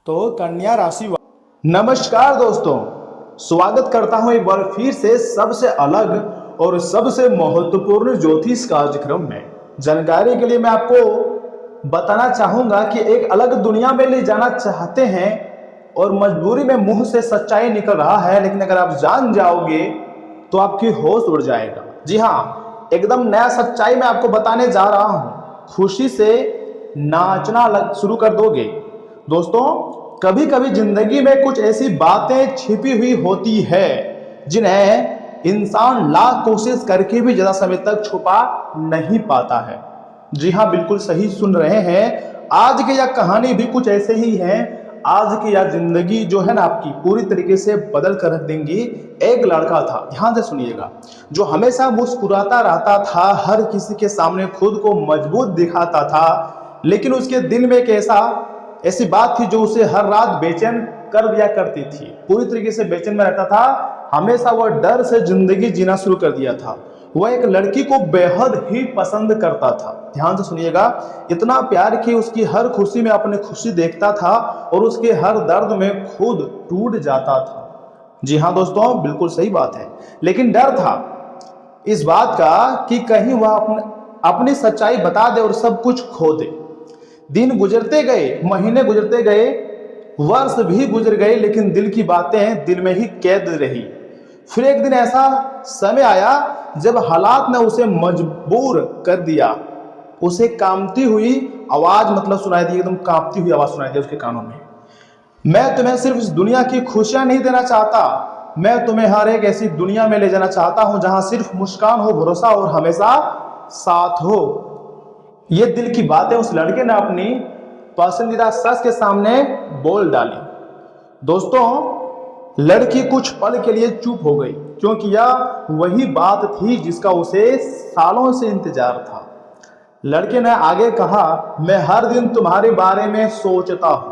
तो कन्या राशि नमस्कार दोस्तों, स्वागत करता हूं एक बार फिर से सबसे अलग और सबसे महत्वपूर्ण ज्योतिष कार्यक्रम में। जानकारी के लिए मैं आपको बताना चाहूंगा कि एक अलग दुनिया में ले जाना चाहते हैं और मजबूरी में मुंह से सच्चाई निकल रहा है, लेकिन अगर आप जान जाओगे तो आपकी होश उड़ जाएगा। जी हाँ, एकदम नया सच्चाई मैं आपको बताने जा रहा हूं। खुशी से नाचना शुरू कर दोगे। दोस्तों, कभी कभी जिंदगी में कुछ ऐसी बातें छिपी हुई होती है जिन्हें इंसान लाख कोशिश करके भी ज्यादा समय तक छुपा नहीं पाता है। जी हाँ, बिल्कुल सही सुन रहे हैं। आज की यह कहानी भी कुछ ऐसे ही है। आज की यह जिंदगी जो है ना आपकी पूरी तरीके से बदल कर रख देंगी। एक लड़का था, ध्यान से सुनिएगा, जो हमेशा मुस्कुराता रहता था, हर किसी के सामने खुद को मजबूत दिखाता था, लेकिन उसके दिल में एक ऐसी बात थी जो उसे हर रात बेचैन कर दिया करती थी। पूरी तरीके से बेचैन में रहता था। हमेशा वह डर से जिंदगी जीना शुरू कर दिया था। वह एक लड़की को बेहद ही पसंद करता था। ध्यान से सुनिएगा, इतना प्यार कि उसकी हर खुशी में अपनी खुशी देखता था और उसके हर दर्द में खुद टूट जाता था। जी हाँ दोस्तों, बिल्कुल सही बात है। लेकिन डर था इस बात का कि कहीं वह अपनी सच्चाई बता दे और सब कुछ खो दे। दिन गुजरते गए, महीने गुजरते गए, वर्ष भी गुजर गए, लेकिन दिल की बातें दिल में ही कैद रही। फिर एक दिन ऐसा समय आया जब हालात ने उसे मजबूर कर दिया। उसे कांपती हुई आवाज सुनाई दी, एकदम कांपती हुई आवाज सुनाई दी उसके कानों में। मैं तुम्हें सिर्फ इस दुनिया की खुशियां नहीं देना चाहता, मैं तुम्हें हर एक ऐसी दुनिया में ले जाना चाहता हूं जहां सिर्फ मुस्कान हो, भरोसा और हमेशा साथ हो। ये दिल की बातें उस लड़के ने अपनी पसंदीदा शख्स के सामने बोल डाली। दोस्तों, लड़की कुछ पल के लिए चुप हो गई, क्योंकि यह वही बात थी जिसका उसे सालों से इंतजार था। लड़के ने आगे कहा, मैं हर दिन तुम्हारे बारे में सोचता हूं।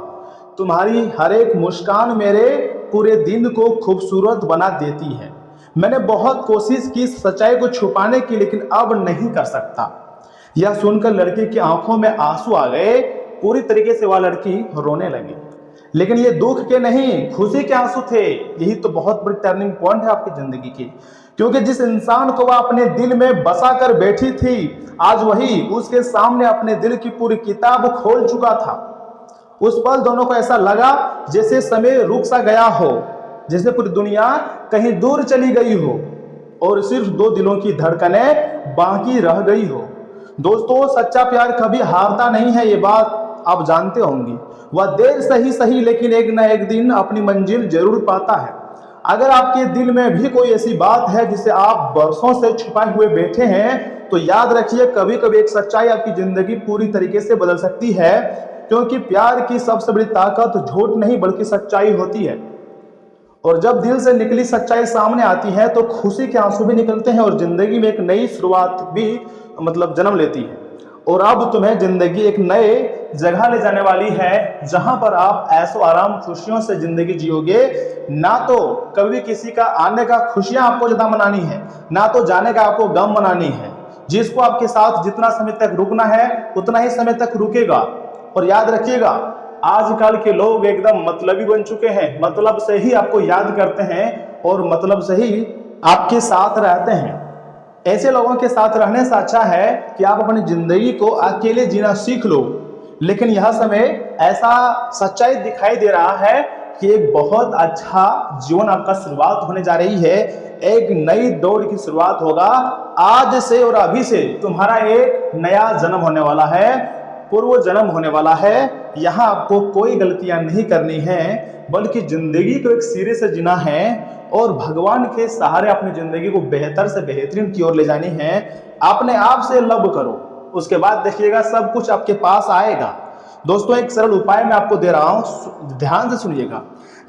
तुम्हारी हर एक मुस्कान मेरे पूरे दिन को खूबसूरत बना देती है। मैंने बहुत कोशिश की सच्चाई को छुपाने की, लेकिन अब नहीं कर सकता। यह सुनकर लड़की की आंखों में आंसू आ गए। पूरी तरीके से वह लड़की रोने लगी, लेकिन ये दुख के नहीं, खुशी के आंसू थे। यही तो बहुत बड़ी टर्निंग पॉइंट है आपकी जिंदगी की, क्योंकि जिस इंसान को वह अपने दिल में बसा कर बैठी थी, आज वही उसके सामने अपने दिल की पूरी किताब खोल चुका था। उस पल दोनों को ऐसा लगा जैसे समय रुक सा गया हो, जैसे पूरी दुनिया कहीं दूर चली गई हो और सिर्फ दो दिलों की धड़कनें बाकी रह गई हो। दोस्तों, सच्चा प्यार कभी हारता नहीं है, ये बात आप जानते होंगे। वह देर सही लेकिन एक न एक दिन अपनी मंजिल जरूर पाता है। अगर आपके दिल में भी कोई ऐसी बात है जिसे आप बरसों से छुपाए हुए बैठे हैं, तो याद रखिए, कभी कभी एक सच्चाई आपकी जिंदगी पूरी तरीके से बदल सकती है, क्योंकि प्यार की सबसे बड़ी ताकत झूठ नहीं बल्कि सच्चाई होती है। और जब दिल से निकली सच्चाई सामने आती है तो खुशी के आंसू भी निकलते हैं और जिंदगी में एक नई शुरुआत भी जन्म लेती है। और अब तुम्हें जिंदगी एक नए जगह ले जाने वाली है, जहां पर आप ऐशो आराम खुशियों से जिंदगी जियोगे। ना तो कभी किसी का आने का खुशियां आपको ज्यादा मनानी है, ना तो जाने का आपको गम मनानी है। जिसको आपके साथ जितना समय तक रुकना है उतना ही समय तक रुकेगा। और याद रखिएगा, आजकल के लोग एकदम मतलबी बन चुके हैं, मतलब से ही आपको याद करते हैं और मतलब से ही आपके साथ रहते हैं। ऐसे लोगों के साथ रहने से अच्छा है कि आप अपनी जिंदगी को अकेले जीना सीख लो। लेकिन यह समय ऐसा सच्चाई दिखाई दे रहा है कि एक बहुत अच्छा जीवन आपका शुरुआत होने जा रही है। एक नई दौड़ की शुरुआत होगा आज से, और अभी से तुम्हारा एक नया जन्म होने वाला है, पूर्व जन्म होने वाला है। यहाँ आपको कोई गलतियां नहीं करनी है, बल्कि जिंदगी को एक सिरे से जीना है और भगवान के सहारे अपनी जिंदगी को बेहतर से बेहतरीन की ओर ले जानी है। अपने आप से लव करो, उसके बाद देखिएगा सब कुछ आपके पास आएगा। दोस्तों, एक सरल उपाय मैं आपको दे रहा हूं, ध्यान से सुनिएगा।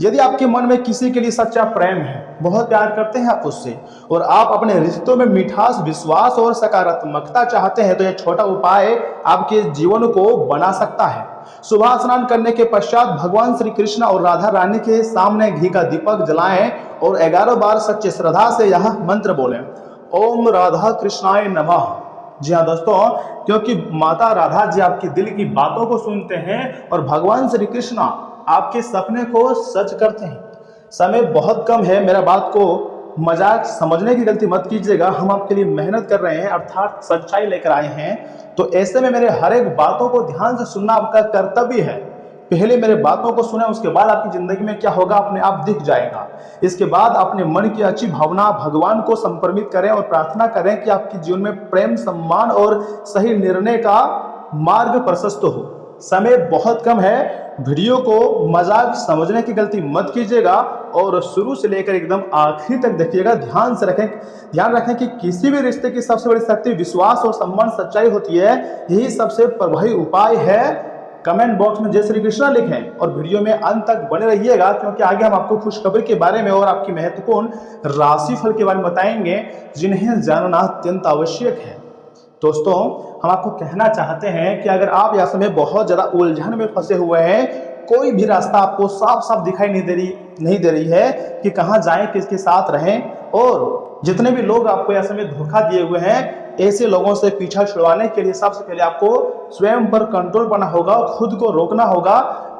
यदि आपके मन में किसी के लिए सच्चा प्रेम है, बहुत प्यार करते हैं आप उससे, और आप अपने रिश्तों में मिठास, विश्वास और सकारात्मकता चाहते हैं, तो यह छोटा उपाय आपके जीवन को बना सकता है। सुबह स्नान करने के पश्चात भगवान श्री कृष्ण और राधा रानी के सामने घी का दीपक जलाएं और 11 बार सच्चे श्रद्धा से यह मंत्र बोलें, ओम राधा कृष्णाय नमः। जी हाँ दोस्तों, क्योंकि माता राधा जी आपके दिल की बातों को सुनते हैं और भगवान श्री कृष्ण आपके सपने को सच करते हैं। समय बहुत कम है, मेरा बात को मजाक समझने की गलती मत कीजिएगा। हम आपके लिए मेहनत कर रहे हैं, अर्थात सच्चाई लेकर आए हैं। तो ऐसे में मेरे हर एक बातों को ध्यान से सुनना आपका कर्तव्य है। पहले मेरे बातों को सुने, उसके बाद आपकी जिंदगी में क्या होगा अपने आप दिख जाएगा। इसके बाद अपने मन की अच्छी भावना भगवान को समर्पित करें और प्रार्थना करें कि आपके जीवन में प्रेम, सम्मान और सही निर्णय का मार्ग प्रशस्त हो। समय बहुत कम है, वीडियो को मजाक समझने की गलती मत कीजिएगा और शुरू से लेकर एकदम आखिरी तक देखिएगा। ध्यान रखें कि किसी भी रिश्ते की सबसे बड़ी शक्ति विश्वास और सम्मान, सच्चाई होती है। यही सबसे प्रभावी उपाय है। कमेंट बॉक्स में जय श्री कृष्णा लिखें और वीडियो में अंत तक बने रहिएगा, क्योंकि आगे हम आपको खुशखबरी के बारे में और आपकी महत्वपूर्ण राशिफल के बारे में बताएंगे, जिन्हें जानना अत्यंत आवश्यक है। दोस्तों, हम आपको कहना चाहते हैं कि अगर आप यह समय बहुत ज़्यादा उलझन में फंसे हुए हैं, कोई भी रास्ता आपको साफ साफ दिखाई नहीं दे रही है कि कहाँ जाएं, किसके साथ रहें, और जितने भी लोग आपको यह समय धोखा दिए हुए हैं, ऐसे लोगों से पीछा छुड़वाने के लिए सबसे पहले आपको स्वयं पर कंट्रोल करना होगा, खुद को रोकना होगा।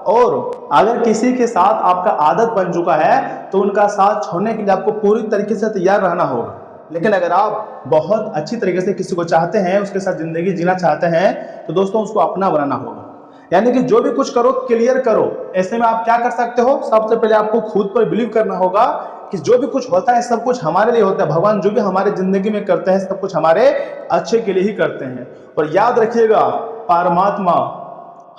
और अगर किसी के साथ आपका आदत बन चुका है तो उनका साथ छोड़ने के लिए आपको पूरी तरीके से तैयार रहना होगा। लेकिन अगर आप बहुत अच्छी तरीके से किसी को चाहते हैं, उसके साथ जिंदगी जीना चाहते हैं, तो दोस्तों उसको अपना बनाना होगा। यानी कि जो भी कुछ करो क्लियर करो। ऐसे में आप क्या कर सकते हो, सबसे पहले आपको खुद पर बिलीव करना होगा कि जो भी कुछ होता है सब कुछ हमारे लिए होता है। भगवान जो भी हमारे जिंदगी में करते हैं सब कुछ हमारे अच्छे के लिए ही करते हैं। और याद रखिएगा, परमात्मा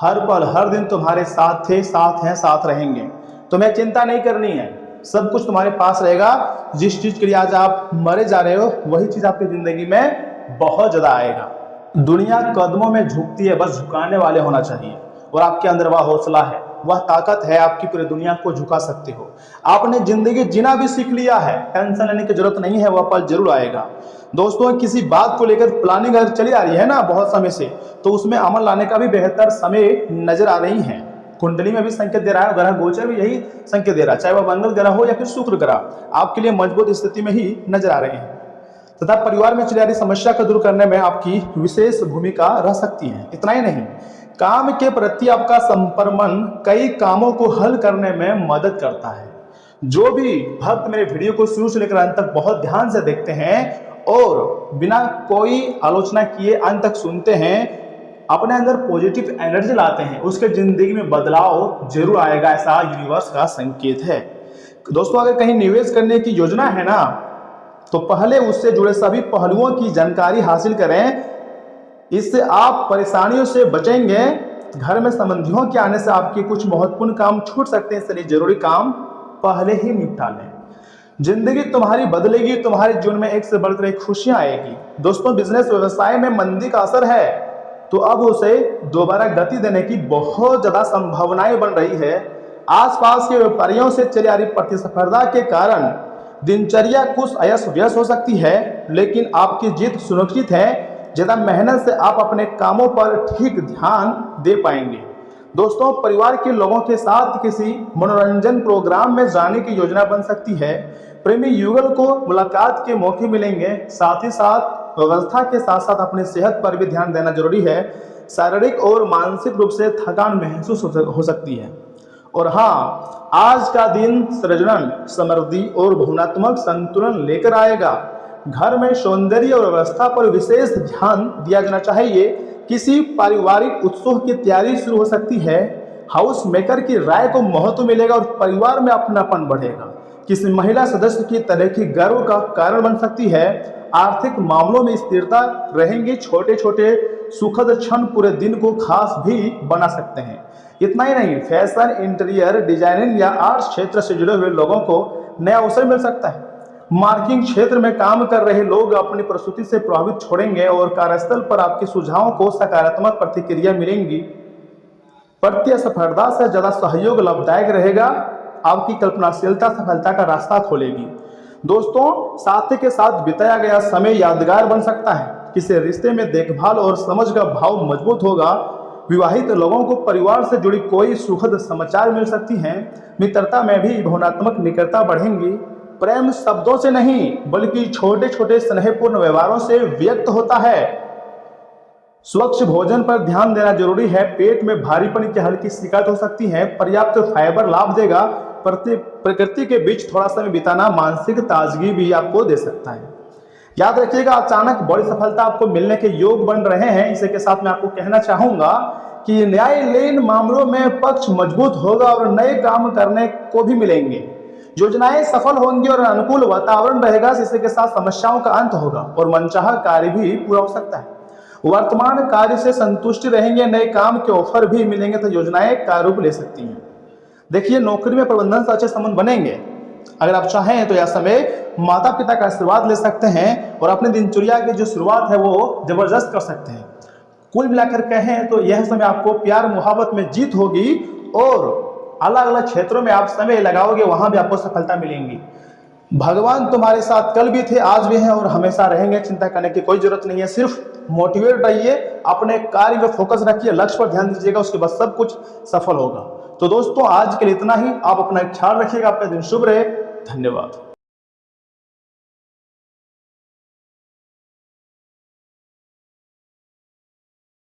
हर पल हर दिन तुम्हारे साथ थे, साथ हैं, साथ रहेंगे। तुम्हें चिंता नहीं करनी है, सब कुछ तुम्हारे पास रहेगा। जिस चीज के लिए आज आप मरे जा रहे हो, वही चीज आपकी जिंदगी में बहुत ज्यादा आएगा। दुनिया कदमों में झुकती है, बस झुकाने वाले होना चाहिए। और आपके अंदर वह हौसला है, वह ताकत है, आपकी पूरी दुनिया को झुका सकते हो। आपने जिंदगी जीना भी सीख लिया है, टेंशन लेने की जरूरत नहीं है, वह पल जरूर आएगा। दोस्तों, किसी बात को लेकर प्लानिंग अगर चली आ रही है ना बहुत समय से, तो उसमें अमल लाने का भी बेहतर समय नजर आ रही है। कुंडली में भी संकेत दे रहा है, ग्रह गोचर भी यही संकेत दे रहा है, चाहे वह मंगल ग्रह हो या फिर शुक्र ग्रह, आपके लिए मजबूत स्थिति में ही नजर आ रहे हैं। तथा परिवार में चली आ रही समस्या को दूर करने में आपकी विशेष भूमिका रह सकती है। इतना ही नहीं, काम के प्रति आपका समर्पण कई कामों को हल करने में मदद करता है। जो भी भक्त मेरे वीडियो को शुरू से लेकर अंत तक बहुत ध्यान से देखते हैं और बिना कोई आलोचना किए अंत तक सुनते हैं, अपने अंदर पॉजिटिव एनर्जी लाते हैं, उसके जिंदगी में बदलाव जरूर आएगा, ऐसा यूनिवर्स का संकेत है। दोस्तों, अगर कहीं निवेश करने की योजना है ना, तो पहले उससे जुड़े सभी पहलुओं की जानकारी हासिल करें। इससे आप परेशानियों से बचेंगे। घर में संबंधियों के आने से आपके कुछ महत्वपूर्ण काम छूट सकते हैं, इसलिए जरूरी काम पहले ही निपटा लें। जिंदगी तुम्हारी बदलेगी, तुम्हारे जीवन में एक से बढ़कर एक खुशियां आएगी। दोस्तों, बिजनेस व्यवसाय में मंदी का असर है, तो अब उसे दोबारा गति देने की बहुत ज्यादा संभावनाएं बन रही है। आसपास के व्यापारियों से चली आ रही प्रतिस्पर्धा के कारण दिनचर्या कुछ अयस व्यस्त हो सकती है, लेकिन आपकी जीत सुनिश्चित है। ज्यादा मेहनत से आप अपने कामों पर ठीक ध्यान दे पाएंगे। दोस्तों, परिवार के लोगों के साथ किसी मनोरंजन प्रोग्राम में जाने की योजना बन सकती है। प्रेमी युगल को मुलाकात के मौके मिलेंगे। साथ ही साथ व्यवस्था के साथ साथ अपनी सेहत पर भी ध्यान देना जरूरी है। शारीरिक और मानसिक रूप से थकान महसूस हो सकती है। और हाँ, आज का दिन सृजन, समृद्धि और भावनात्मक संतुलन लेकर आएगा। घर में सौंदर्य और व्यवस्था पर विशेष ध्यान दिया जाना चाहिए। किसी पारिवारिक उत्सव की तैयारी शुरू हो सकती है। हाउस मेकर की राय को महत्व मिलेगा और परिवार में अपनापन बढ़ेगा। किसी महिला सदस्य की तरह की गर्व का कारण बन सकती है। आर्थिक मामलों में स्थिरता रहेंगी। छोटे छोटे सुखद क्षण पूरे दिन को खास भी बना सकते हैं। इतना ही नहीं, फैशन, इंटीरियर डिजाइनिंग या आर्ट्स क्षेत्र से जुड़े हुए लोगों को नया अवसर मिल सकता है। मार्केटिंग क्षेत्र में काम कर रहे लोग अपनी प्रस्तुति से प्रभावित छोड़ेंगे और कार्यस्थल पर आपके सुझावों को सकारात्मक प्रतिक्रिया मिलेंगी। प्रतिस्पर्धा से ज्यादा सहयोग लाभदायक रहेगा। आपकी कल्पनाशीलता सफलता का रास्ता खोलेगी। दोस्तों, साथी के साथ बिताया गया समय यादगार बन सकता है। किसी रिश्ते में देखभाल और समझ का भाव मजबूत होगा। विवाहित लोगों को परिवार से जुड़ी कोई सुखद समाचार मिल सकती हैं। मित्रता में भी भावनात्मक निकटता बढ़ेंगी। प्रेम शब्दों से नहीं बल्कि छोटे छोटे स्नेहपूर्ण व्यवहारों से व्यक्त होता है। स्वच्छ भोजन पर ध्यान देना जरूरी है। पेट में भारीपन की हल्की शिकायत हो सकती है। पर्याप्त फाइबर लाभ देगा। प्रकृति के बीच थोड़ा समय बिताना मानसिक ताजगी भी आपको दे सकता है। याद रखिएगा, अचानक बड़ी सफलता आपको मिलने के योग बन रहे हैं। इसी के साथ मैं आपको कहना चाहूंगा कि न्यायालयीन मामलों में पक्ष मजबूत होगा और नए काम करने को भी मिलेंगे। योजनाएं सफल होंगी और अनुकूल वातावरण रहेगा। इसी के साथ समस्याओं का अंत होगा और मनचाहा कार्य भी पूरा हो सकता है। वर्तमान कार्य से संतुष्टि रहेंगे। नए काम के ऑफर भी मिलेंगे तो योजनाएं कार्यरूप ले सकती हैं। देखिए, नौकरी में प्रबंधन से अच्छे संबंध बनेंगे। अगर आप चाहें तो यह समय माता पिता का आशीर्वाद ले सकते हैं और अपनी दिनचर्या की जो शुरुआत है वो जबरदस्त कर सकते हैं। कुल मिलाकर कहें तो यह समय आपको प्यार मोहब्बत में जीत होगी और अलग अलग क्षेत्रों में आप समय लगाओगे, वहां भी आपको सफलता मिलेंगी। भगवान तुम्हारे साथ कल भी थे, आज भी हैं और हमेशा रहेंगे। चिंता करने की कोई जरूरत नहीं है। सिर्फ मोटिवेट रहिए, अपने कार्य में फोकस रखिए, लक्ष्य पर ध्यान दीजिएगा, उसके बाद सब कुछ सफल होगा। तो दोस्तों, आज के लिए इतना ही। आप अपना ख्याल रखिएगा। आपका दिन शुभ रहे। धन्यवाद।